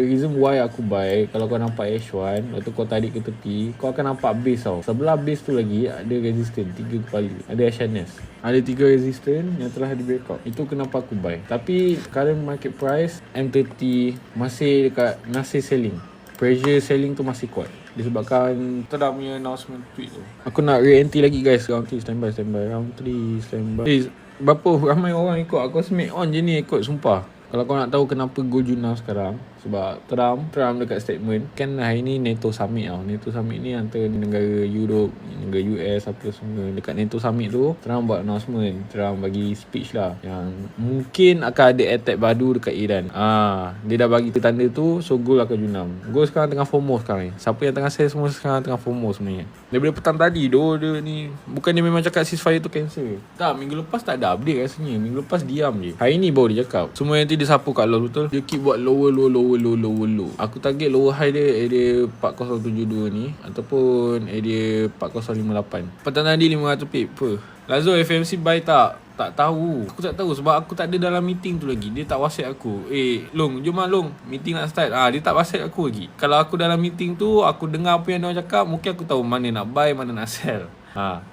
The reason why aku buy, kalau kau nampak H1, lepas tu kau tarik ke tepi, kau akan nampak base tau. Sebelah base tu lagi ada resistance 3 kepala. Ada HNS. Ada 3 resistance yang telah di breakout. Itu kenapa aku buy. Tapi current market price M30 masih selling. Pressure selling tu masih kuat. Disebabkan Trump punya announcement tweet tu. Aku nak re-entry lagi guys. Round 3 standby. Round 3 standby. Berapa ramai orang ikut. Aku rasa make on je ni ikut, sumpah. Kalau kau nak tahu kenapa gold junam sekarang, sebab Trump dekat statement, kan hari ni NATO Summit tau. NATO Summit ni antara negara Europe, negara US apa semua. Dekat NATO Summit tu, Trump buat announcement. Trump bagi speech lah yang mungkin akan ada attack baru dekat Iran. Dia dah bagi tanda tu, so gold akan junam. Gold sekarang tengah FOMO sekarang ni. Siapa yang tengah sell semua sekarang tengah FOMO sebenarnya. Daripada petang tadi dia ni, bukan dia memang cakap ceasefire tu cancel. Tak, minggu lepas tak ada update rasanya. Minggu lepas diam je. Hari ni baru dia cakap. Semua yang dia sapu kat low betul. Dia keep buat lower low. Aku target lower high dia area 4072 ni ataupun area 4058. Petang tadi 500 pip apa. Lazo FMC buy tak? Tak tahu. Aku tak tahu sebab aku tak ada dalam meeting tu lagi. Dia tak WhatsApp aku. Long, jom lah Long. Meeting nak start. Dia tak WhatsApp aku lagi. Kalau aku dalam meeting tu, aku dengar apa yang dia cakap, mungkin aku tahu mana nak buy, mana nak sell.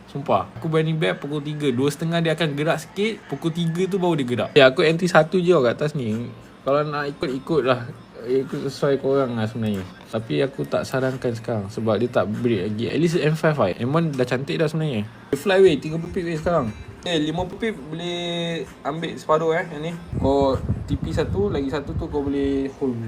Sumpah. Aku buying back pukul 3. 2.30 dia akan gerak sikit. Pukul 3 tu baru dia gerak. Aku entry 1 je kat atas ni. Kalau nak ikut lah. Ikut sesuai korang lah sebenarnya. Tapi aku tak sarankan sekarang sebab dia tak break lagi. At least M5 lah. M1 dah cantik dah sebenarnya. Dia fly weh 30 pip sekarang. 50 pip boleh ambil separuh yang ni. Kau TP satu, lagi satu tu kau boleh hold.